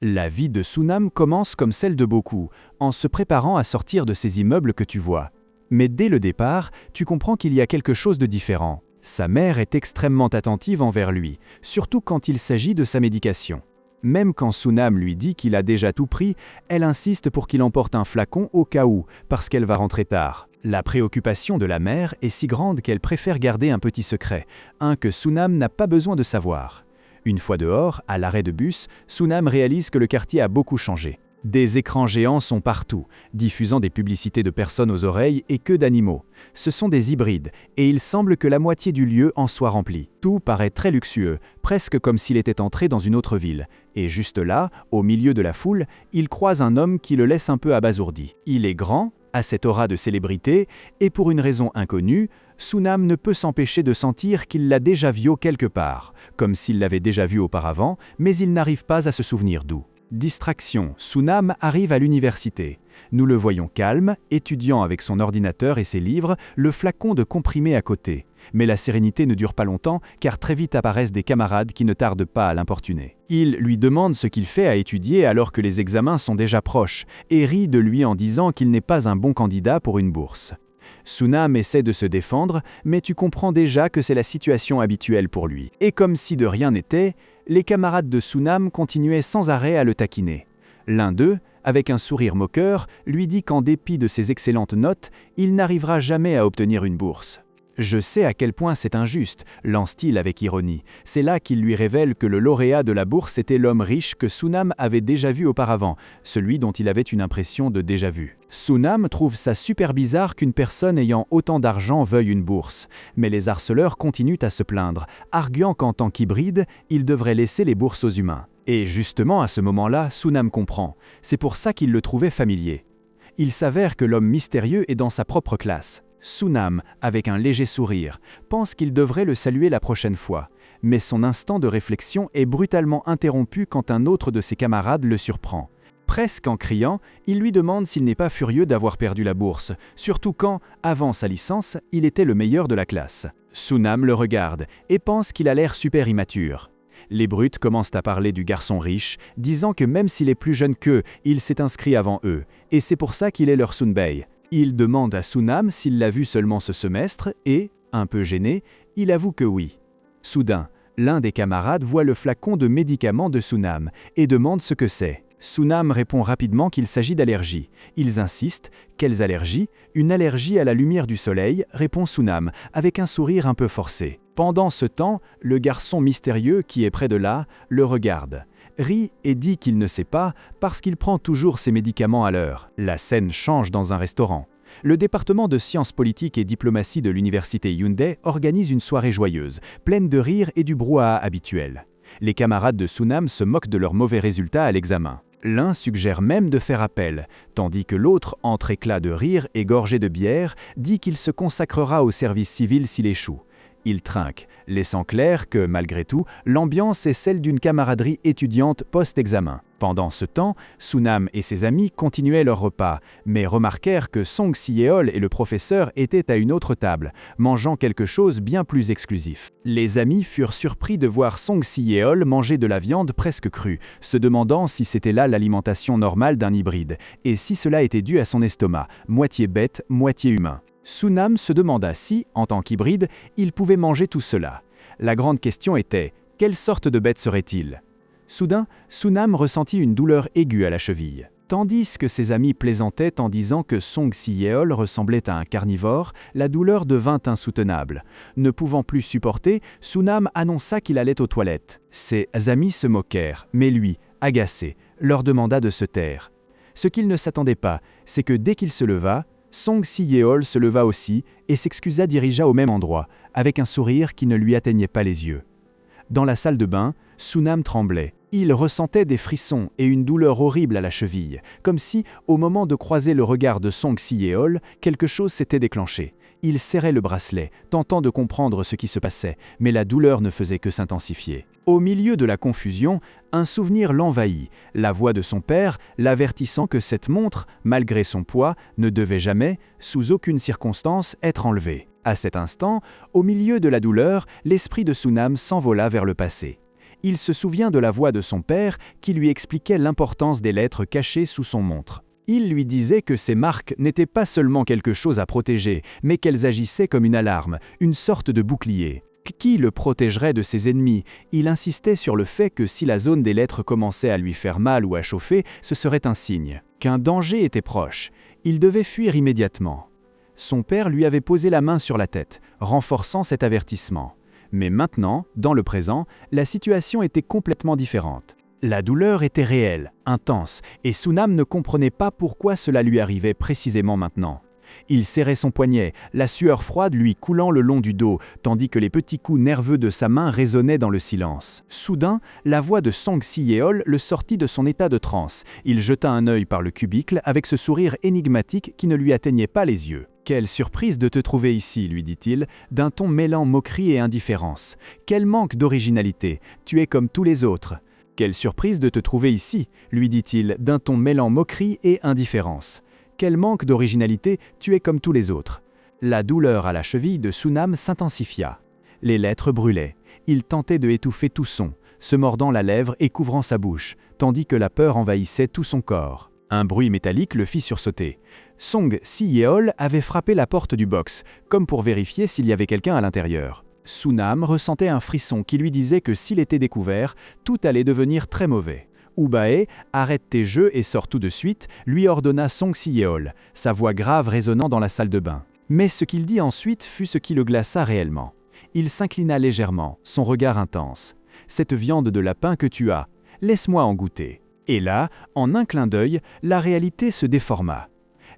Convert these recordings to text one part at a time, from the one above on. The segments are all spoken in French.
La vie de Sunam commence comme celle de beaucoup, en se préparant à sortir de ces immeubles que tu vois. Mais dès le départ, tu comprends qu'il y a quelque chose de différent. Sa mère est extrêmement attentive envers lui, surtout quand il s'agit de sa médication. Même quand Sunam lui dit qu'il a déjà tout pris, elle insiste pour qu'il emporte un flacon au cas où, parce qu'elle va rentrer tard. La préoccupation de la mère est si grande qu'elle préfère garder un petit secret, un que Sunam n'a pas besoin de savoir. Une fois dehors, à l'arrêt de bus, Sunam réalise que le quartier a beaucoup changé. Des écrans géants sont partout, diffusant des publicités de personnes aux oreilles et que d'animaux. Ce sont des hybrides, et il semble que la moitié du lieu en soit remplie. Tout paraît très luxueux, presque comme s'il était entré dans une autre ville. Et juste là, au milieu de la foule, il croise un homme qui le laisse un peu abasourdi. Il est grand, a cette aura de célébrité, et pour une raison inconnue, Sunam ne peut s'empêcher de sentir qu'il l'a déjà vu quelque part, comme s'il l'avait déjà vu auparavant, mais il n'arrive pas à se souvenir d'où. Distraction, Sunam arrive à l'université. Nous le voyons calme, étudiant avec son ordinateur et ses livres, le flacon de comprimé à côté. Mais la sérénité ne dure pas longtemps, car très vite apparaissent des camarades qui ne tardent pas à l'importuner. Ils lui demandent ce qu'il fait à étudier alors que les examens sont déjà proches, et rient de lui en disant qu'il n'est pas un bon candidat pour une bourse. Sunam essaie de se défendre, mais tu comprends déjà que c'est la situation habituelle pour lui. Et comme si de rien n'était, les camarades de Sunam continuaient sans arrêt à le taquiner. L'un d'eux, avec un sourire moqueur, lui dit qu'en dépit de ses excellentes notes, il n'arrivera jamais à obtenir une bourse. « Je sais à quel point c'est injuste », lance-t-il avec ironie. C'est là qu'il lui révèle que le lauréat de la bourse était l'homme riche que Sunam avait déjà vu auparavant, celui dont il avait une impression de déjà-vu. Sunam trouve ça super bizarre qu'une personne ayant autant d'argent veuille une bourse, mais les harceleurs continuent à se plaindre, arguant qu'en tant qu'hybride, ils devraient laisser les bourses aux humains. Et justement à ce moment-là, Sunam comprend. C'est pour ça qu'il le trouvait familier. Il s'avère que l'homme mystérieux est dans sa propre classe. Sunam, avec un léger sourire, pense qu'il devrait le saluer la prochaine fois, mais son instant de réflexion est brutalement interrompu quand un autre de ses camarades le surprend. Presque en criant, il lui demande s'il n'est pas furieux d'avoir perdu la bourse, surtout quand, avant sa licence, il était le meilleur de la classe. Sunam le regarde et pense qu'il a l'air super immature. Les brutes commencent à parler du garçon riche, disant que même s'il est plus jeune qu'eux, il s'est inscrit avant eux, et c'est pour ça qu'il est leur Sunbei. Il demande à Sunam s'il l'a vu seulement ce semestre et, un peu gêné, il avoue que oui. Soudain, l'un des camarades voit le flacon de médicaments de Sunam et demande ce que c'est. Sunam répond rapidement qu'il s'agit d'allergies. Ils insistent. Quelles allergies? Une allergie à la lumière du soleil, répond Sunam, avec un sourire un peu forcé. Pendant ce temps, le garçon mystérieux qui est près de là le regarde, rit et dit qu'il ne sait pas parce qu'il prend toujours ses médicaments à l'heure. La scène change dans un restaurant. Le département de sciences politiques et diplomatie de l'université Hyundai organise une soirée joyeuse, pleine de rires et du brouhaha habituel. Les camarades de Sunam se moquent de leurs mauvais résultats à l'examen. L'un suggère même de faire appel, tandis que l'autre, entre éclats de rire et gorgé de bière, dit qu'il se consacrera au service civil s'il échoue. Il trinque, laissant clair que, malgré tout, l'ambiance est celle d'une camaraderie étudiante post-examen. Pendant ce temps, Sunam et ses amis continuaient leur repas, mais remarquèrent que Song Si-yeol et le professeur étaient à une autre table, mangeant quelque chose bien plus exclusif. Les amis furent surpris de voir Song Si-yeol manger de la viande presque crue, se demandant si c'était là l'alimentation normale d'un hybride, et si cela était dû à son estomac, moitié bête, moitié humain. Sunam se demanda si, en tant qu'hybride, il pouvait manger tout cela. La grande question était, quelle sorte de bête serait-il? Soudain, Sunam ressentit une douleur aiguë à la cheville. Tandis que ses amis plaisantaient en disant que Song Si-yeol ressemblait à un carnivore, la douleur devint insoutenable. Ne pouvant plus supporter, Sunam annonça qu'il allait aux toilettes. Ses amis se moquèrent, mais lui, agacé, leur demanda de se taire. Ce qu'il ne s'attendait pas, c'est que dès qu'il se leva, Song Si-yeol se leva aussi et s'excusa dirigea au même endroit, avec un sourire qui ne lui atteignait pas les yeux. Dans la salle de bain, Sunam tremblait. Il ressentait des frissons et une douleur horrible à la cheville, comme si, au moment de croiser le regard de Song Si-yeol, quelque chose s'était déclenché. Il serrait le bracelet, tentant de comprendre ce qui se passait, mais la douleur ne faisait que s'intensifier. Au milieu de la confusion, un souvenir l'envahit, la voix de son père l'avertissant que cette montre, malgré son poids, ne devait jamais, sous aucune circonstance, être enlevée. À cet instant, au milieu de la douleur, l'esprit de Sunam s'envola vers le passé. Il se souvient de la voix de son père qui lui expliquait l'importance des lettres cachées sous son montre. Il lui disait que ces marques n'étaient pas seulement quelque chose à protéger, mais qu'elles agissaient comme une alarme, une sorte de bouclier. Qui le protégerait de ses ennemis? Il insistait sur le fait que si la zone des lettres commençait à lui faire mal ou à chauffer, ce serait un signe, qu'un danger était proche. Il devait fuir immédiatement. Son père lui avait posé la main sur la tête, renforçant cet avertissement. Mais maintenant, dans le présent, la situation était complètement différente. La douleur était réelle, intense, et Sunam ne comprenait pas pourquoi cela lui arrivait précisément maintenant. Il serrait son poignet, la sueur froide lui coulant le long du dos, tandis que les petits coups nerveux de sa main résonnaient dans le silence. Soudain, la voix de Song Si-yeol le sortit de son état de transe. Il jeta un œil par le cubicle avec ce sourire énigmatique qui ne lui atteignait pas les yeux. « Quelle surprise de te trouver ici, lui dit-il, d'un ton mêlant moquerie et indifférence. Quel manque d'originalité, tu es comme tous les autres. » « Quelle surprise de te trouver ici, lui dit-il, d'un ton mêlant moquerie et indifférence. Quel manque d'originalité, tu es comme tous les autres. » La douleur à la cheville de Sunam s'intensifia. Les lettres brûlaient. Il tentait de étouffer tout son, se mordant la lèvre et couvrant sa bouche, tandis que la peur envahissait tout son corps. Un bruit métallique le fit sursauter. Song Si-yeol avait frappé la porte du box, comme pour vérifier s'il y avait quelqu'un à l'intérieur. Sunam ressentait un frisson qui lui disait que s'il était découvert, tout allait devenir très mauvais. Ubae, arrête tes jeux et sors tout de suite, lui ordonna Song Si-yeol, sa voix grave résonnant dans la salle de bain. Mais ce qu'il dit ensuite fut ce qui le glaça réellement. Il s'inclina légèrement, son regard intense. « Cette viande de lapin que tu as, laisse-moi en goûter. » Et là, en un clin d'œil, la réalité se déforma.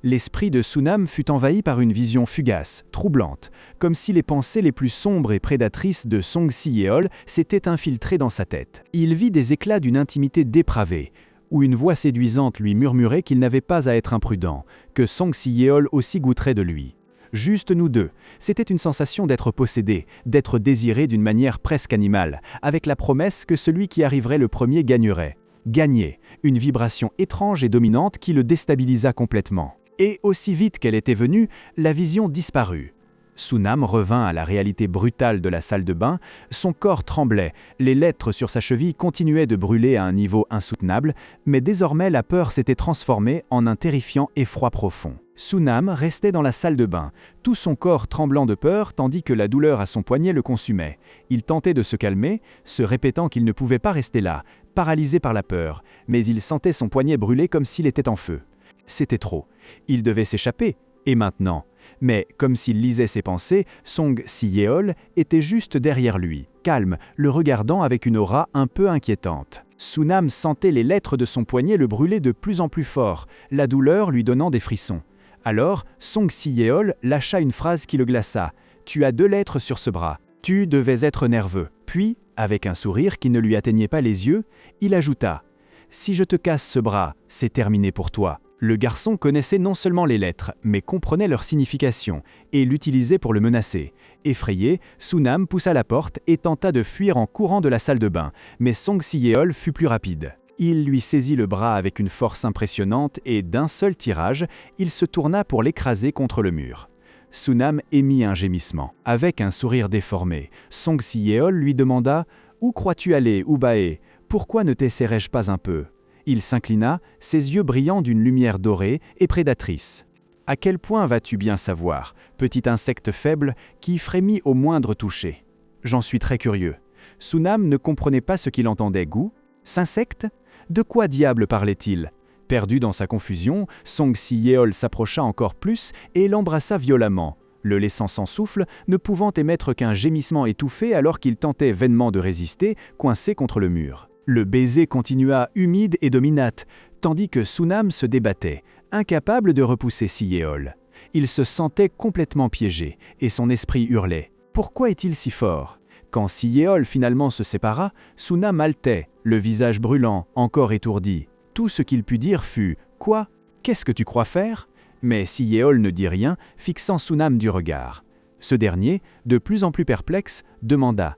L'esprit de Sunam fut envahi par une vision fugace, troublante, comme si les pensées les plus sombres et prédatrices de Song Si-yeol s'étaient infiltrées dans sa tête. Il vit des éclats d'une intimité dépravée, où une voix séduisante lui murmurait qu'il n'avait pas à être imprudent, que Song Si-yeol aussi goûterait de lui. Juste nous deux, c'était une sensation d'être possédé, d'être désiré d'une manière presque animale, avec la promesse que celui qui arriverait le premier gagnerait. Gagner, une vibration étrange et dominante qui le déstabilisa complètement. Et aussi vite qu'elle était venue, la vision disparut. Sunam revint à la réalité brutale de la salle de bain, son corps tremblait, les lettres sur sa cheville continuaient de brûler à un niveau insoutenable, mais désormais la peur s'était transformée en un terrifiant effroi profond. Sunam restait dans la salle de bain, tout son corps tremblant de peur tandis que la douleur à son poignet le consumait. Il tentait de se calmer, se répétant qu'il ne pouvait pas rester là, paralysé par la peur, mais il sentait son poignet brûler comme s'il était en feu. C'était trop. Il devait s'échapper. Et maintenant? Mais, comme s'il lisait ses pensées, Song Si-yeol était juste derrière lui, calme, le regardant avec une aura un peu inquiétante. Sunam sentait les lettres de son poignet le brûler de plus en plus fort, la douleur lui donnant des frissons. Alors, Song Si-yeol lâcha une phrase qui le glaça. « Tu as 2 lettres sur ce bras. Tu devais être nerveux. » Puis, avec un sourire qui ne lui atteignait pas les yeux, il ajouta « Si je te casse ce bras, c'est terminé pour toi. » Le garçon connaissait non seulement les lettres, mais comprenait leur signification, et l'utilisait pour le menacer. Effrayé, Sunam poussa la porte et tenta de fuir en courant de la salle de bain, mais Song Si-yeol fut plus rapide. Il lui saisit le bras avec une force impressionnante et, d'un seul tirage, il se tourna pour l'écraser contre le mur. Sunam émit un gémissement. Avec un sourire déformé, Song Si-yeol lui demanda « Où crois-tu aller, Ubae? Pourquoi ne t'essaierais-je pas un peu ?» Il s'inclina, ses yeux brillants d'une lumière dorée et prédatrice. « À quel point vas-tu bien savoir, petit insecte faible qui frémit au moindre toucher? J'en suis très curieux. » Sunam ne comprenait pas ce qu'il entendait. Goût? S'insecte? De quoi diable parlait-il? Perdu dans sa confusion, Song Si-yeol s'approcha encore plus et l'embrassa violemment, le laissant sans souffle, ne pouvant émettre qu'un gémissement étouffé alors qu'il tentait vainement de résister, coincé contre le mur. Le baiser continua humide et dominate, tandis que Sunam se débattait, incapable de repousser Si-yeol. Il se sentait complètement piégé, et son esprit hurlait. Pourquoi est-il si fort? Quand Si-yeol finalement se sépara, Sunam haletait, le visage brûlant, encore étourdi. Tout ce qu'il put dire fut « Quoi? Qu'est-ce que tu crois faire ?» Mais Si-yeol ne dit rien, fixant Sunam du regard. Ce dernier, de plus en plus perplexe, demanda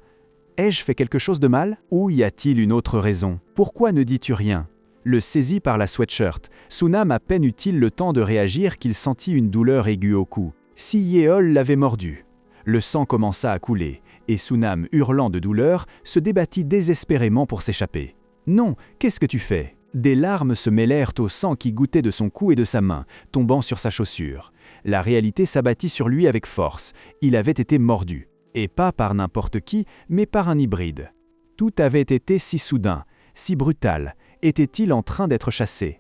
« Ai-je fait quelque chose de mal? Ou y a-t-il une autre raison? Pourquoi ne dis-tu rien ?» Le saisit par la sweatshirt. Sunam à peine eut-il le temps de réagir qu'il sentit une douleur aiguë au cou. Si-yeol l'avait mordu. Le sang commença à couler, et Sunam, hurlant de douleur, se débattit désespérément pour s'échapper. « Non, qu'est-ce que tu fais ?» Des larmes se mêlèrent au sang qui gouttait de son cou et de sa main, tombant sur sa chaussure. La réalité s'abattit sur lui avec force. Il avait été mordu. Et pas par n'importe qui, mais par un hybride. Tout avait été si soudain, si brutal. Était-il en train d'être chassé?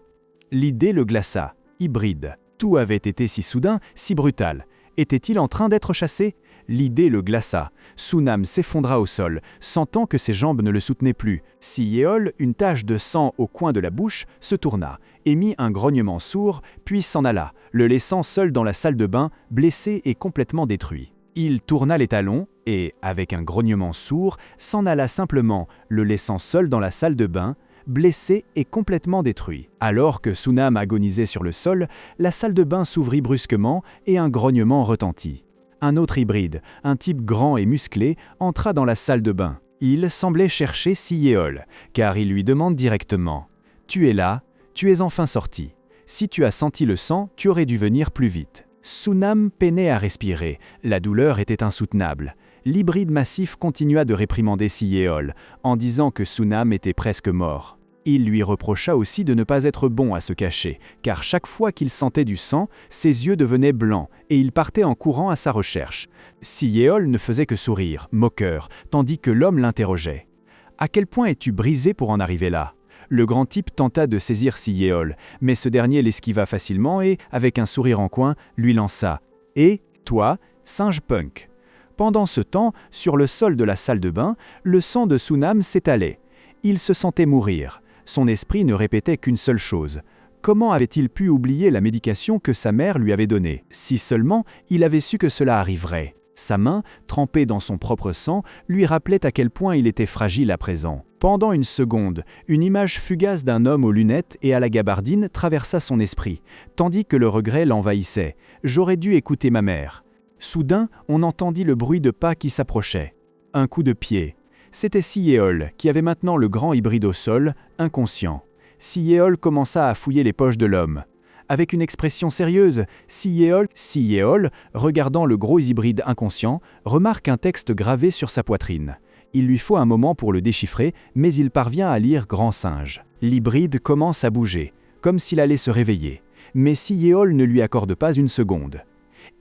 L'idée le glaça. Hybride. Tout avait été si soudain, si brutal. Était-il en train d'être chassé? L'idée le glaça. Sunam s'effondra au sol, sentant que ses jambes ne le soutenaient plus. Si Yeol, une tache de sang au coin de la bouche, se tourna, émit un grognement sourd, puis s'en alla, le laissant seul dans la salle de bain, blessé et complètement détruit. Il tourna les talons et, avec un grognement sourd, s'en alla simplement, le laissant seul dans la salle de bain, blessé et complètement détruit. Alors que Sunam agonisait sur le sol, la salle de bain s'ouvrit brusquement et un grognement retentit. Un autre hybride, un type grand et musclé, entra dans la salle de bain. Il semblait chercher Si Yeol, car il lui demande directement « Tu es là, tu es enfin sorti. Si tu as senti le sang, tu aurais dû venir plus vite. » Sunam peinait à respirer, la douleur était insoutenable. L'hybride massif continua de réprimander Si Yeol, en disant que Sunam était presque mort. Il lui reprocha aussi de ne pas être bon à se cacher, car chaque fois qu'il sentait du sang, ses yeux devenaient blancs et il partait en courant à sa recherche. Si Yeol ne faisait que sourire, moqueur, tandis que l'homme l'interrogeait. « À quel point es-tu brisé pour en arriver là ?» Le grand type tenta de saisir Si Yeol, mais ce dernier l'esquiva facilement et, avec un sourire en coin, lui lança « Et, toi, singe punk ?» Pendant ce temps, sur le sol de la salle de bain, le sang de Sunam s'étalait. Il se sentait mourir. Son esprit ne répétait qu'une seule chose. Comment avait-il pu oublier la médication que sa mère lui avait donnée? Si seulement il avait su que cela arriverait. Sa main, trempée dans son propre sang, lui rappelait à quel point il était fragile à présent. Pendant une seconde, une image fugace d'un homme aux lunettes et à la gabardine traversa son esprit, tandis que le regret l'envahissait. « J'aurais dû écouter ma mère. » Soudain, on entendit le bruit de pas qui s'approchaient. Un coup de pied. C'était Si Yeol, qui avait maintenant le grand hybride au sol, inconscient. Si Yeol commença à fouiller les poches de l'homme. Avec une expression sérieuse, Si Yeol, regardant le gros hybride inconscient, remarque un texte gravé sur sa poitrine. Il lui faut un moment pour le déchiffrer, mais il parvient à lire Grand Singe. L'hybride commence à bouger, comme s'il allait se réveiller. Mais Si Yeol ne lui accorde pas une seconde.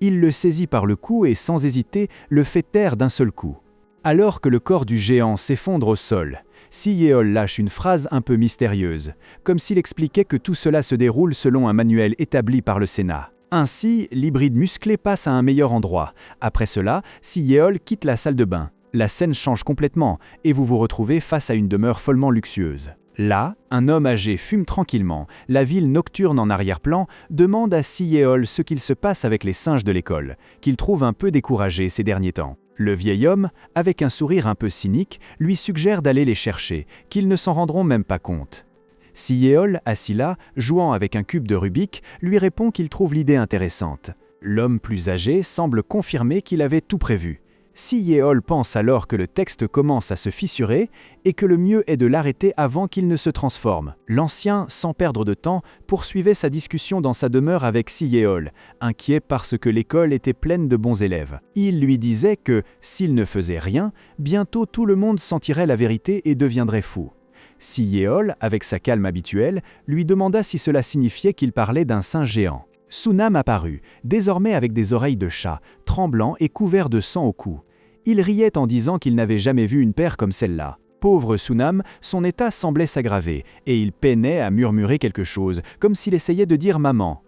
Il le saisit par le cou et, sans hésiter, le fait taire d'un seul coup. Alors que le corps du géant s'effondre au sol, Si Yeol lâche une phrase un peu mystérieuse, comme s'il expliquait que tout cela se déroule selon un manuel établi par le Sénat. Ainsi, l'hybride musclé passe à un meilleur endroit. Après cela, Si Yeol quitte la salle de bain. La scène change complètement et vous vous retrouvez face à une demeure follement luxueuse. Là, un homme âgé fume tranquillement. La ville nocturne en arrière-plan demande à Si Yeol ce qu'il se passe avec les singes de l'école, qu'il trouve un peu découragés ces derniers temps. Le vieil homme, avec un sourire un peu cynique, lui suggère d'aller les chercher, qu'ils ne s'en rendront même pas compte. Si Yeol, assis là, jouant avec un cube de Rubik, lui répond qu'il trouve l'idée intéressante. L'homme plus âgé semble confirmer qu'il avait tout prévu. Si Yeol pense alors que le texte commence à se fissurer et que le mieux est de l'arrêter avant qu'il ne se transforme. L'ancien, sans perdre de temps, poursuivait sa discussion dans sa demeure avec Si Yeol, inquiet parce que l'école était pleine de bons élèves. Il lui disait que, s'il ne faisait rien, bientôt tout le monde sentirait la vérité et deviendrait fou. Si Yeol, avec sa calme habituelle, lui demanda si cela signifiait qu'il parlait d'un singe géant. Sunam apparut, désormais avec des oreilles de chat, tremblant et couvert de sang au cou. Il riait en disant qu'il n'avait jamais vu une paire comme celle-là. Pauvre Sunam, son état semblait s'aggraver, et il peinait à murmurer quelque chose, comme s'il essayait de dire « maman ».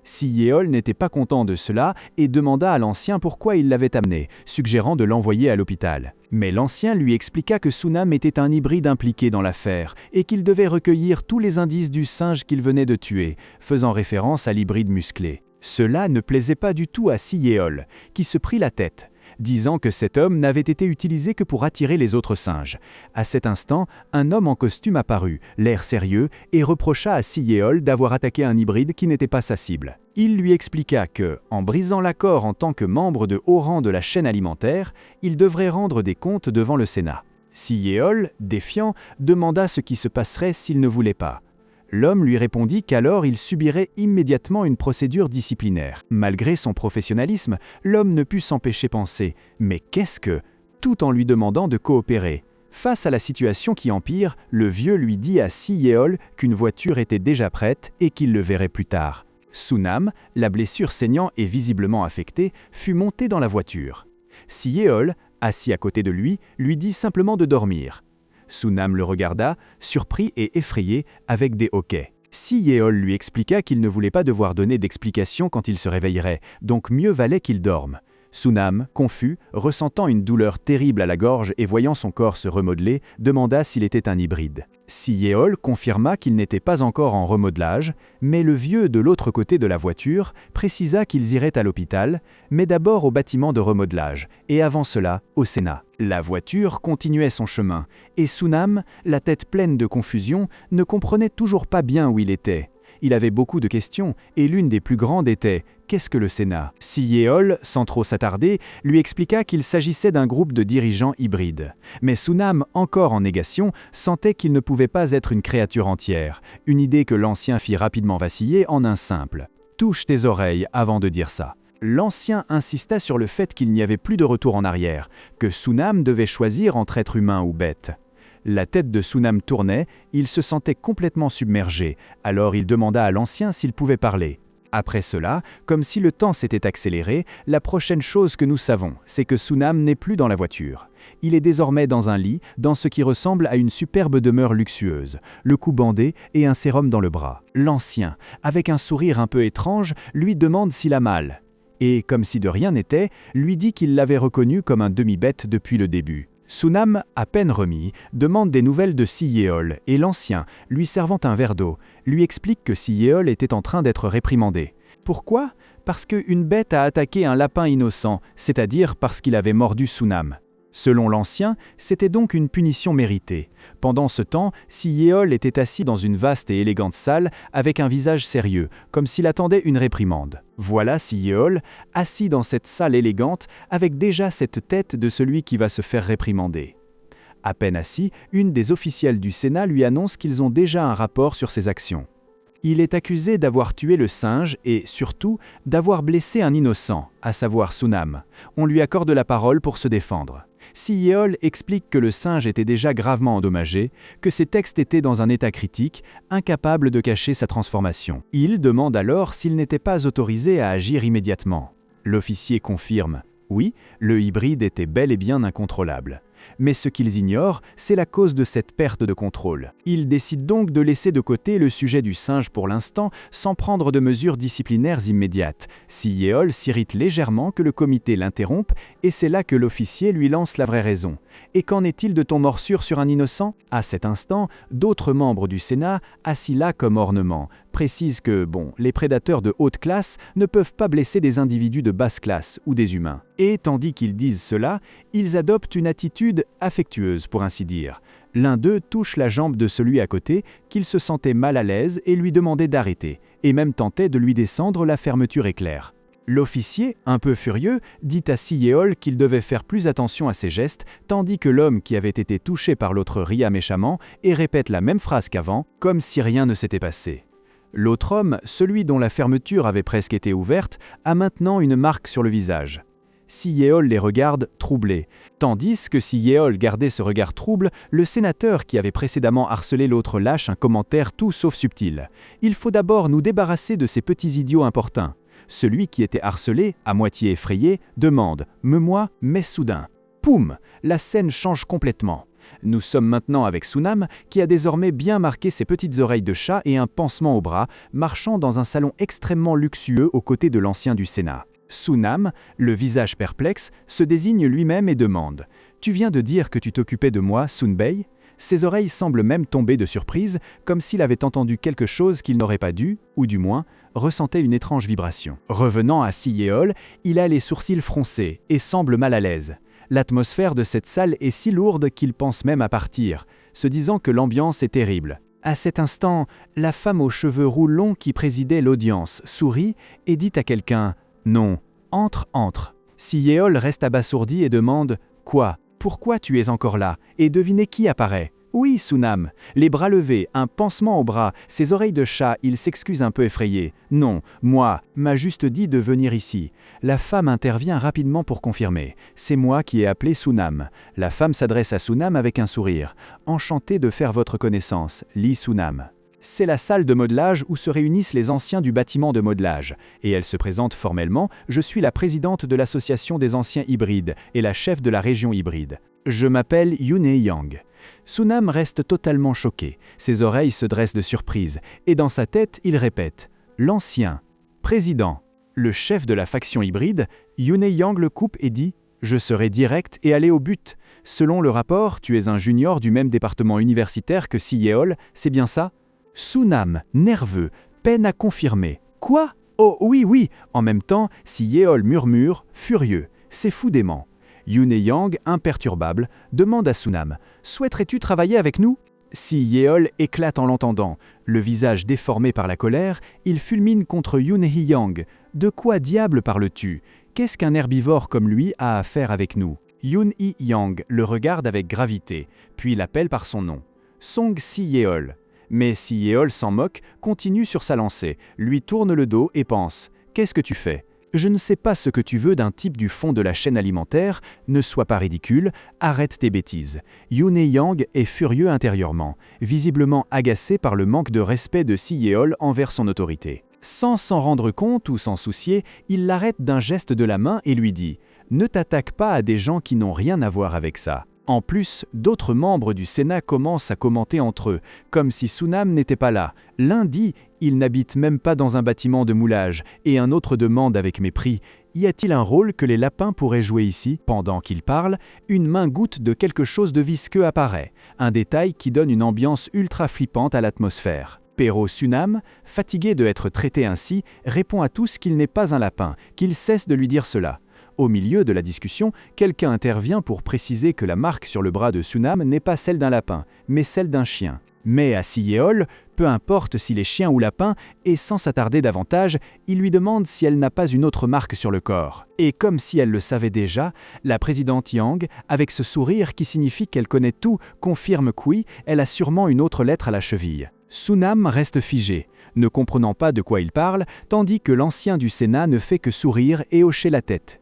Si Yeol n'était pas content de cela et demanda à l'ancien pourquoi il l'avait amené, suggérant de l'envoyer à l'hôpital. Mais l'ancien lui expliqua que Sunam était un hybride impliqué dans l'affaire et qu'il devait recueillir tous les indices du singe qu'il venait de tuer, faisant référence à l'hybride musclé. Cela ne plaisait pas du tout à Si Yeol, qui se prit la tête, disant que cet homme n'avait été utilisé que pour attirer les autres singes. À cet instant, un homme en costume apparut, l'air sérieux, et reprocha à Si Yeol d'avoir attaqué un hybride qui n'était pas sa cible. Il lui expliqua que, en brisant l'accord en tant que membre de haut rang de la chaîne alimentaire, il devrait rendre des comptes devant le Sénat. Si Yeol, défiant, demanda ce qui se passerait s'il ne voulait pas. L'homme lui répondit qu'alors il subirait immédiatement une procédure disciplinaire. Malgré son professionnalisme, l'homme ne put s'empêcher penser « Mais qu'est-ce que ?» tout en lui demandant de coopérer. Face à la situation qui empire, le vieux lui dit à Si Yeol qu'une voiture était déjà prête et qu'il le verrait plus tard. Sunam, la blessure saignant et visiblement affectée, fut monté dans la voiture. Si Yeol, assis à côté de lui dit simplement de dormir. Sunam le regarda, surpris et effrayé, avec des hoquets. Si Yeol lui expliqua qu'il ne voulait pas devoir donner d'explications quand il se réveillerait, donc mieux valait qu'il dorme. Sunam, confus, ressentant une douleur terrible à la gorge et voyant son corps se remodeler, demanda s'il était un hybride. Si Yeol confirma qu'il n'était pas encore en remodelage, mais le vieux de l'autre côté de la voiture précisa qu'ils iraient à l'hôpital, mais d'abord au bâtiment de remodelage, et avant cela, au Sénat. La voiture continuait son chemin, et Sunam, la tête pleine de confusion, ne comprenait toujours pas bien où il était. Il avait beaucoup de questions, et l'une des plus grandes était « Qu'est-ce que le Sénat ?» Si Yeol, sans trop s'attarder, lui expliqua qu'il s'agissait d'un groupe de dirigeants hybrides. Mais Sunam, encore en négation, sentait qu'il ne pouvait pas être une créature entière, une idée que l'ancien fit rapidement vaciller en un simple « Touche tes oreilles avant de dire ça ». L'ancien insista sur le fait qu'il n'y avait plus de retour en arrière, que Sunam devait choisir entre être humain ou bête. La tête de Sunam tournait, il se sentait complètement submergé, alors il demanda à l'ancien s'il pouvait parler. Après cela, comme si le temps s'était accéléré, la prochaine chose que nous savons, c'est que Sunam n'est plus dans la voiture. Il est désormais dans un lit, dans ce qui ressemble à une superbe demeure luxueuse, le cou bandé et un sérum dans le bras. L'ancien, avec un sourire un peu étrange, lui demande s'il a mal. Et, comme si de rien n'était, lui dit qu'il l'avait reconnu comme un demi-bête depuis le début. Sunam, à peine remis, demande des nouvelles de Si Yeol et l'ancien, lui servant un verre d'eau, lui explique que Si Yeol était en train d'être réprimandé. Pourquoi ? Parce qu'une bête a attaqué un lapin innocent, c'est-à-dire parce qu'il avait mordu Sunam. Selon l'ancien, c'était donc une punition méritée. Pendant ce temps, Si Yeol était assis dans une vaste et élégante salle avec un visage sérieux, comme s'il attendait une réprimande. Voilà Si Yeol, assis dans cette salle élégante, avec déjà cette tête de celui qui va se faire réprimander. À peine assis, une des officielles du Sénat lui annonce qu'ils ont déjà un rapport sur ses actions. Il est accusé d'avoir tué le singe et, surtout, d'avoir blessé un innocent, à savoir Sunam. On lui accorde la parole pour se défendre. Si Yeol explique que le singe était déjà gravement endommagé, que ses textes étaient dans un état critique, incapable de cacher sa transformation. Il demande alors s'il n'était pas autorisé à agir immédiatement. L'officier confirme. Oui, le hybride était bel et bien incontrôlable. Mais ce qu'ils ignorent, c'est la cause de cette perte de contrôle. Ils décident donc de laisser de côté le sujet du singe pour l'instant, sans prendre de mesures disciplinaires immédiates. Si Yeol s'irrite légèrement que le comité l'interrompe, et c'est là que l'officier lui lance la vraie raison. Et qu'en est-il de ton morsure sur un innocent ? À cet instant, d'autres membres du Sénat, assis là comme ornement, précisent que, les prédateurs de haute classe ne peuvent pas blesser des individus de basse classe ou des humains. Et tandis qu'ils disent cela, ils adoptent une attitude affectueuse pour ainsi dire. L'un d'eux touche la jambe de celui à côté, qu'il se sentait mal à l'aise et lui demandait d'arrêter, et même tentait de lui descendre la fermeture éclair. L'officier, un peu furieux, dit à Si Yeol qu'il devait faire plus attention à ses gestes, tandis que l'homme qui avait été touché par l'autre ria méchamment et répète la même phrase qu'avant, comme si rien ne s'était passé. L'autre homme, celui dont la fermeture avait presque été ouverte, a maintenant une marque sur le visage. Si Yeol les regarde, troublé. Tandis que Si Yeol gardait ce regard trouble, le sénateur qui avait précédemment harcelé l'autre lâche un commentaire tout sauf subtil. « Il faut d'abord nous débarrasser de ces petits idiots importuns. » Celui qui était harcelé, à moitié effrayé, demande « Me moi ?» mais soudain. Poum ! La scène change complètement. Nous sommes maintenant avec Sunam, qui a désormais bien marqué ses petites oreilles de chat et un pansement au bras, marchant dans un salon extrêmement luxueux aux côtés de l'ancien du Sénat. Sunam, le visage perplexe, se désigne lui-même et demande « Tu viens de dire que tu t'occupais de moi, Sunbei ?» Ses oreilles semblent même tomber de surprise, comme s'il avait entendu quelque chose qu'il n'aurait pas dû, ou du moins, ressentait une étrange vibration. Revenant à Si Yeol, il a les sourcils froncés et semble mal à l'aise. L'atmosphère de cette salle est si lourde qu'il pense même à partir, se disant que l'ambiance est terrible. À cet instant, la femme aux cheveux roux longs qui présidait l'audience sourit et dit à quelqu'un « Non, entre, entre ». Si Yeol reste abasourdi et demande « Quoi ? Pourquoi tu es encore là ?» Et devinez qui apparaît ? Oui, Sunam. Les bras levés, un pansement au bras, ses oreilles de chat, il s'excuse un peu effrayé. Non, moi, m'a juste dit de venir ici. La femme intervient rapidement pour confirmer. C'est moi qui ai appelé Sunam. La femme s'adresse à Sunam avec un sourire. Enchanté de faire votre connaissance, Lee Sunam. C'est la salle de modelage où se réunissent les anciens du bâtiment de modelage. Et elle se présente formellement, je suis la présidente de l'association des anciens hybrides et la chef de la région hybride. Je m'appelle Yoon Hye-young. Sunam reste totalement choqué, ses oreilles se dressent de surprise, et dans sa tête, il répète « L'ancien, président, le chef de la faction hybride », Yoon Hye-young le coupe et dit « Je serai direct et aller au but. Selon le rapport, tu es un junior du même département universitaire que Si Yeol, c'est bien ça ?» Sunam, nerveux, peine à confirmer. « Quoi ? Oh oui, oui !» En même temps, Si Yeol murmure, furieux. C'est fou dément. Yoon Hye-young, imperturbable, demande à Sunam « Souhaiterais-tu travailler avec nous ?» Si Yeol éclate en l'entendant. Le visage déformé par la colère, il fulmine contre Yoon Hye-young. « De quoi diable parles-tu ? Qu'est-ce qu'un herbivore comme lui a à faire avec nous ?» Yoon Hye-young le regarde avec gravité, puis l'appelle par son nom. « Song Si Yeol ». Mais Si Yeol s'en moque, continue sur sa lancée, lui tourne le dos et pense « Qu'est-ce que tu fais ? Je ne sais pas ce que tu veux d'un type du fond de la chaîne alimentaire, ne sois pas ridicule, arrête tes bêtises. » Yoon Hye-young est furieux intérieurement, visiblement agacé par le manque de respect de Si Yeol envers son autorité. Sans s'en rendre compte ou s'en soucier, il l'arrête d'un geste de la main et lui dit « Ne t'attaque pas à des gens qui n'ont rien à voir avec ça. » En plus, d'autres membres du Sénat commencent à commenter entre eux, comme si Sunam n'était pas là. L'un dit « Il n'habite même pas dans un bâtiment de moulage » et un autre demande avec mépris « Y a-t-il un rôle que les lapins pourraient jouer ici ?» Pendant qu'il parle, une main goutte de quelque chose de visqueux apparaît, un détail qui donne une ambiance ultra flippante à l'atmosphère. Pero Sunam, fatigué de être traité ainsi, répond à tous qu'il n'est pas un lapin, qu'il cesse de lui dire cela. Au milieu de la discussion, quelqu'un intervient pour préciser que la marque sur le bras de Sunam n'est pas celle d'un lapin, mais celle d'un chien. Mais à Si Yeol, peu importe s'il est chien ou lapin, et sans s'attarder davantage, il lui demande si elle n'a pas une autre marque sur le corps. Et comme si elle le savait déjà, la présidente Yang, avec ce sourire qui signifie qu'elle connaît tout, confirme qu'oui, elle a sûrement une autre lettre à la cheville. Sunam reste figé, ne comprenant pas de quoi il parle, tandis que l'ancien du Sénat ne fait que sourire et hocher la tête.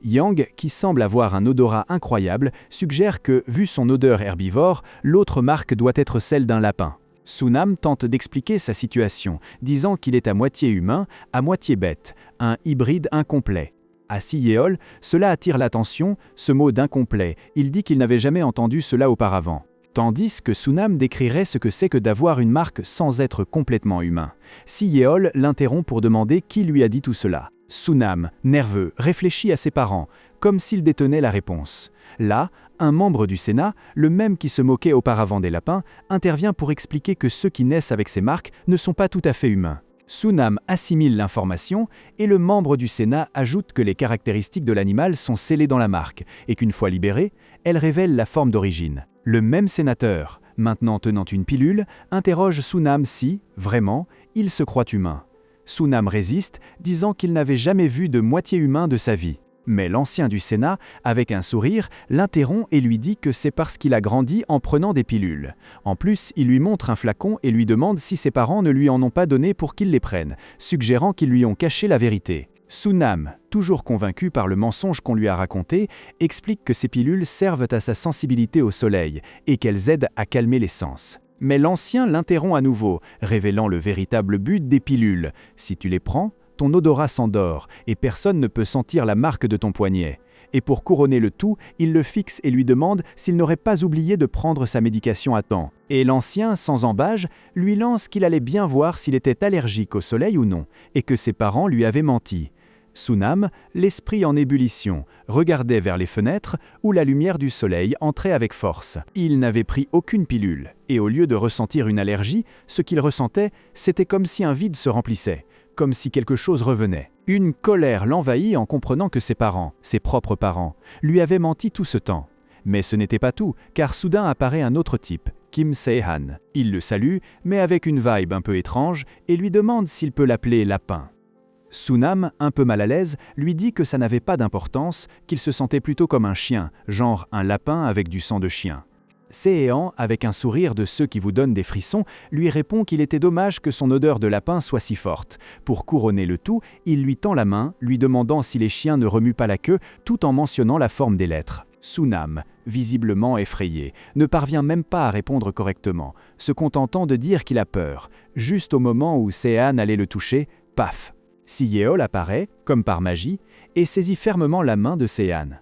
Yang, qui semble avoir un odorat incroyable, suggère que, vu son odeur herbivore, l'autre marque doit être celle d'un lapin. Sunam tente d'expliquer sa situation, disant qu'il est à moitié humain, à moitié bête, un hybride incomplet. À Si Yeol, cela attire l'attention, ce mot d'incomplet, il dit qu'il n'avait jamais entendu cela auparavant. Tandis que Sunam décrirait ce que c'est que d'avoir une marque sans être complètement humain. Si Yeol l'interrompt pour demander qui lui a dit tout cela. Sunam, nerveux, réfléchit à ses parents, comme s'il détenait la réponse. Là, un membre du Sénat, le même qui se moquait auparavant des lapins, intervient pour expliquer que ceux qui naissent avec ces marques ne sont pas tout à fait humains. Sunam assimile l'information et le membre du Sénat ajoute que les caractéristiques de l'animal sont scellées dans la marque et qu'une fois libérée, elle révèle la forme d'origine. Le même sénateur, maintenant tenant une pilule, interroge Sunam si, vraiment, il se croit humain. Sunam résiste, disant qu'il n'avait jamais vu de moitié humain de sa vie. Mais l'ancien du Sénat, avec un sourire, l'interrompt et lui dit que c'est parce qu'il a grandi en prenant des pilules. En plus, il lui montre un flacon et lui demande si ses parents ne lui en ont pas donné pour qu'il les prenne, suggérant qu'ils lui ont caché la vérité. Sunam, toujours convaincu par le mensonge qu'on lui a raconté, explique que ces pilules servent à sa sensibilité au soleil et qu'elles aident à calmer les sens. Mais l'ancien l'interrompt à nouveau, révélant le véritable but des pilules. Si tu les prends, ton odorat s'endort et personne ne peut sentir la marque de ton poignet. Et pour couronner le tout, il le fixe et lui demande s'il n'aurait pas oublié de prendre sa médication à temps. Et l'ancien, sans embâge, lui lance qu'il allait bien voir s'il était allergique au soleil ou non, et que ses parents lui avaient menti. Sunam, l'esprit en ébullition, regardait vers les fenêtres où la lumière du soleil entrait avec force. Il n'avait pris aucune pilule, et au lieu de ressentir une allergie, ce qu'il ressentait, c'était comme si un vide se remplissait, comme si quelque chose revenait. Une colère l'envahit en comprenant que ses parents, ses propres parents, lui avaient menti tout ce temps. Mais ce n'était pas tout, car soudain apparaît un autre type, Kim Se-han. Il le salue, mais avec une vibe un peu étrange, et lui demande s'il peut l'appeler lapin. Sunam, un peu mal à l'aise, lui dit que ça n'avait pas d'importance, qu'il se sentait plutôt comme un chien, genre un lapin avec du sang de chien. Seehan, avec un sourire de ceux qui vous donnent des frissons, lui répond qu'il était dommage que son odeur de lapin soit si forte. Pour couronner le tout, il lui tend la main, lui demandant si les chiens ne remuent pas la queue, tout en mentionnant la forme des lettres. Sunam, visiblement effrayé, ne parvient même pas à répondre correctement, se contentant de dire qu'il a peur. Juste au moment où Seehan allait le toucher, paf! Si-Yeol apparaît, comme par magie, et saisit fermement la main de Seehan.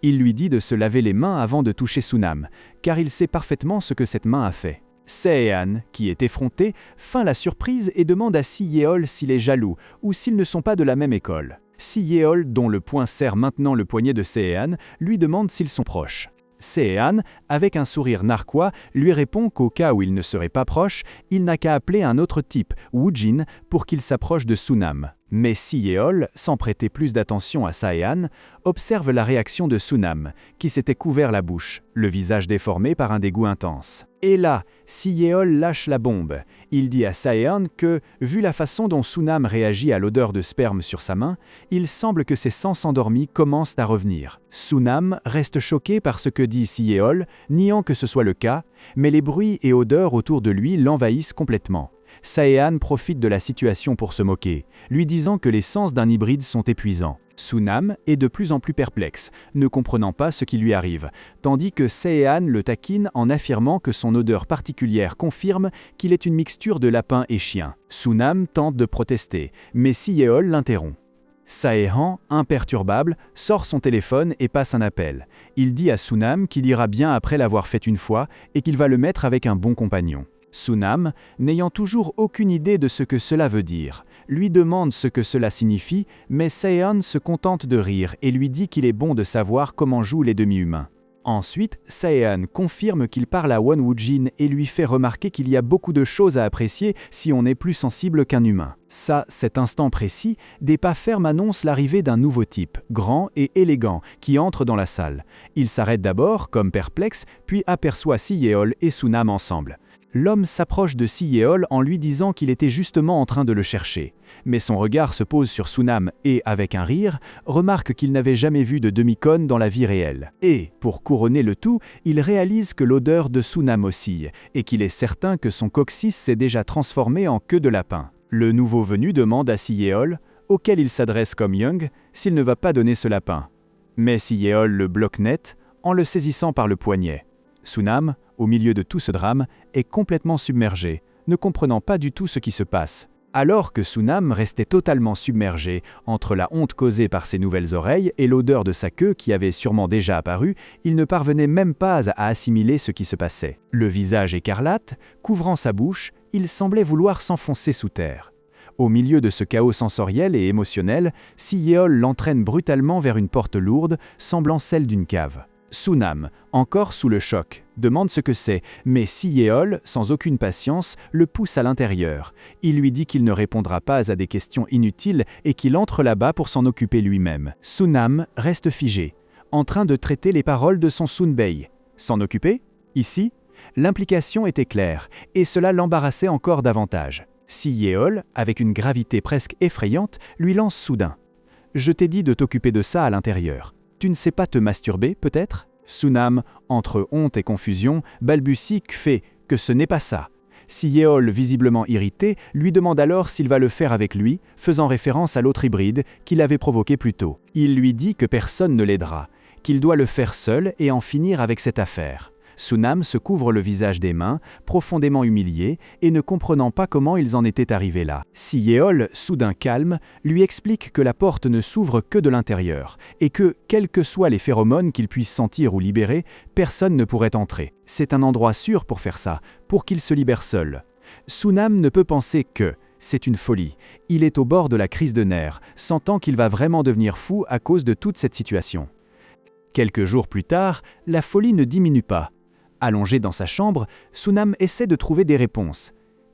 Il lui dit de se laver les mains avant de toucher Sunam, car il sait parfaitement ce que cette main a fait. Seehan, qui est effronté, feint la surprise et demande à Si-Yeol s'il est jaloux ou s'ils ne sont pas de la même école. Si-Yeol, dont le poing serre maintenant le poignet de Seehan, lui demande s'ils sont proches. Seehan, avec un sourire narquois, lui répond qu'au cas où il ne serait pas proche, il n'a qu'à appeler un autre type, Woojin, pour qu'il s'approche de Sunam. Mais Si-Yeol, sans prêter plus d'attention à Seehan, observe la réaction de Sunam, qui s'était couvert la bouche, le visage déformé par un dégoût intense. Et là, Si-Yeol lâche la bombe. Il dit à Seehan que, vu la façon dont Sunam réagit à l'odeur de sperme sur sa main, il semble que ses sens endormis commencent à revenir. Sunam reste choqué par ce que dit Si-Yeol, niant que ce soit le cas, mais les bruits et odeurs autour de lui l'envahissent complètement. Seehan profite de la situation pour se moquer, lui disant que les sens d'un hybride sont épuisants. Sunam est de plus en plus perplexe, ne comprenant pas ce qui lui arrive, tandis que Seehan le taquine en affirmant que son odeur particulière confirme qu'il est une mixture de lapin et chien. Sunam tente de protester, mais Si-Yeol l'interrompt. Seehan, imperturbable, sort son téléphone et passe un appel. Il dit à Sunam qu'il ira bien après l'avoir fait une fois et qu'il va le mettre avec un bon compagnon. Sunam, n'ayant toujours aucune idée de ce que cela veut dire, lui demande ce que cela signifie, mais Seehan se contente de rire et lui dit qu'il est bon de savoir comment jouent les demi-humains. Ensuite, Seehan confirme qu'il parle à Won Woojin et lui fait remarquer qu'il y a beaucoup de choses à apprécier si on est plus sensible qu'un humain. Cet instant précis, des pas fermes annoncent l'arrivée d'un nouveau type, grand et élégant, qui entre dans la salle. Il s'arrête d'abord, comme perplexe, puis aperçoit Si-Yeol et Sunam ensemble. L'homme s'approche de Si-Yeol en lui disant qu'il était justement en train de le chercher. Mais son regard se pose sur Sunam et, avec un rire, remarque qu'il n'avait jamais vu de demi-cône dans la vie réelle. Et, pour couronner le tout, il réalise que l'odeur de Sunam oscille et qu'il est certain que son coccyx s'est déjà transformé en queue de lapin. Le nouveau venu demande à Si-Yeol, auquel il s'adresse comme Young, s'il ne va pas donner ce lapin. Mais Si-Yeol le bloque net en le saisissant par le poignet. Sunam, au milieu de tout ce drame, est complètement submergé, ne comprenant pas du tout ce qui se passe. Alors que Sunam restait totalement submergé entre la honte causée par ses nouvelles oreilles et l'odeur de sa queue qui avait sûrement déjà apparu, il ne parvenait même pas à assimiler ce qui se passait. Le visage écarlate, couvrant sa bouche, il semblait vouloir s'enfoncer sous terre. Au milieu de ce chaos sensoriel et émotionnel, Si-Yeol l'entraîne brutalement vers une porte lourde, semblant celle d'une cave. Sunam, encore sous le choc, demande ce que c'est, mais Si-Yeol, sans aucune patience, le pousse à l'intérieur. Il lui dit qu'il ne répondra pas à des questions inutiles et qu'il entre là-bas pour s'en occuper lui-même. Sunam reste figé, en train de traiter les paroles de son Sunbei. S'en occuper? Ici? L'implication était claire, et cela l'embarrassait encore davantage. Si-Yeol, avec une gravité presque effrayante, lui lance soudain. « Je t'ai dit de t'occuper de ça à l'intérieur. Tu ne sais pas te masturber, peut-être » Sunam, entre honte et confusion, balbutie que ce n'est pas ça. Si-Yeol, visiblement irrité, lui demande alors s'il va le faire avec lui, faisant référence à l'autre hybride qu'il avait provoqué plus tôt. Il lui dit que personne ne l'aidera, qu'il doit le faire seul et en finir avec cette affaire. Sunam se couvre le visage des mains, profondément humilié, et ne comprenant pas comment ils en étaient arrivés là. Si-Yeol, soudain calme, lui explique que la porte ne s'ouvre que de l'intérieur, et que, quels que soient les phéromones qu'il puisse sentir ou libérer, personne ne pourrait entrer. C'est un endroit sûr pour faire ça, pour qu'il se libère seul. Sunam ne peut penser que c'est une folie. Il est au bord de la crise de nerfs, sentant qu'il va vraiment devenir fou à cause de toute cette situation. Quelques jours plus tard, la folie ne diminue pas. Allongé dans sa chambre, Sunam essaie de trouver des réponses.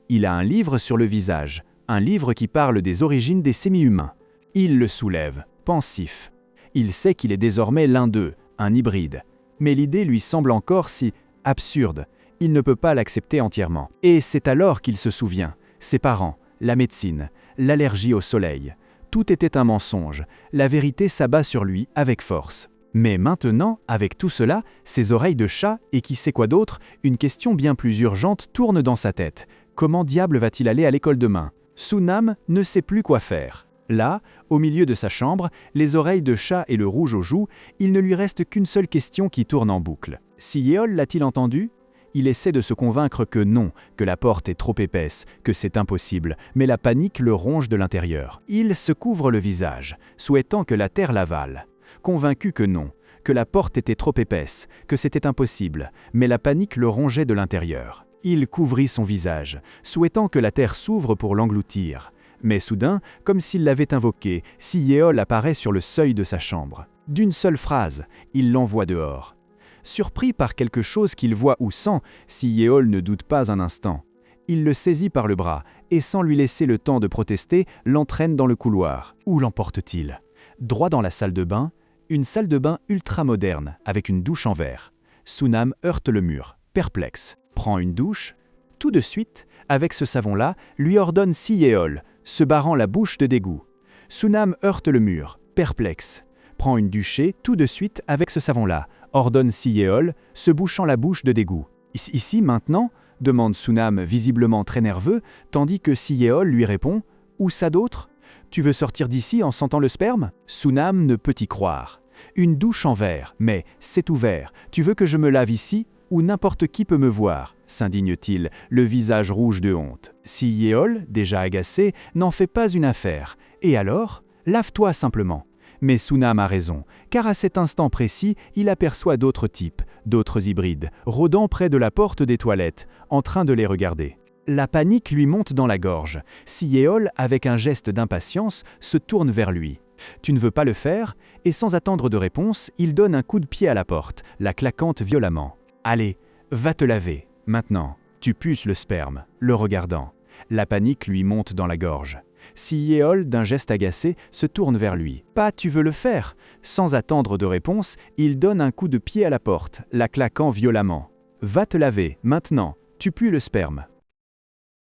Il a un livre sur le visage, un livre qui parle des origines des sémi-humains. Il le soulève, pensif. Il sait qu'il est désormais l'un d'eux, un hybride. Mais l'idée lui semble encore si absurde. Il ne peut pas l'accepter entièrement. Et c'est alors qu'il se souvient. Ses parents, la médecine, l'allergie au soleil. Tout était un mensonge. La vérité s'abat sur lui avec force. Mais maintenant, avec tout cela, ses oreilles de chat et qui sait quoi d'autre, une question bien plus urgente tourne dans sa tête. Comment diable va-t-il aller à l'école demain? Sunam ne sait plus quoi faire. Là, au milieu de sa chambre, les oreilles de chat et le rouge aux joues, il ne lui reste qu'une seule question qui tourne en boucle. Si Yeol l'a-t-il entendu? Il essaie de se convaincre que non, que la porte est trop épaisse, que c'est impossible, mais la panique le ronge de l'intérieur. Il se couvre le visage, souhaitant que la terre l'avale. Convaincu que non, que la porte était trop épaisse, que c'était impossible, mais la panique le rongeait de l'intérieur. Il couvrit son visage, souhaitant que la terre s'ouvre pour l'engloutir. Mais soudain, comme s'il l'avait invoqué, si Yeol apparaît sur le seuil de sa chambre. D'une seule phrase, il l'envoie dehors. Surpris par quelque chose qu'il voit ou sent, si Yeol ne doute pas un instant. Il le saisit par le bras et sans lui laisser le temps de protester, l'entraîne dans le couloir. Où l'emporte-t-il? Droit dans la salle de bain, une salle de bain ultra-moderne avec une douche en verre. Sunam heurte le mur, perplexe, prend une douche. Tout de suite, avec ce savon-là, lui ordonne Si Yeol, se barrant la bouche de dégoût. Sunam heurte le mur, perplexe, prend une douchée tout de suite avec ce savon-là, ordonne Si Yeol, se bouchant la bouche de dégoût. Ici, maintenant? Demande Sunam visiblement très nerveux, tandis que Si Yeol lui répond « Où ça d'autre? Tu veux sortir d'ici en sentant le sperme ?» Sunam ne peut y croire. Une douche en verre, mais c'est ouvert. Tu veux que je me lave ici ou n'importe qui peut me voir, s'indigne-t-il, le visage rouge de honte. Si Yeol, déjà agacé, n'en fait pas une affaire. Et alors? Lave-toi simplement. Mais Sunam a raison, car à cet instant précis, il aperçoit d'autres types, d'autres hybrides, rôdant près de la porte des toilettes, en train de les regarder. La panique lui monte dans la gorge. Si Yeol, avec un geste d'impatience, se tourne vers lui. « Tu ne veux pas le faire ?» Et sans attendre de réponse, il donne un coup de pied à la porte, la claquant violemment. « Allez, va te laver, maintenant. » Tu puces le sperme, le regardant. La panique lui monte dans la gorge. Si Yeol, d'un geste agacé, se tourne vers lui. « Pas tu veux le faire ?» Sans attendre de réponse, il donne un coup de pied à la porte, la claquant violemment. « Va te laver, maintenant. Tu pues le sperme. »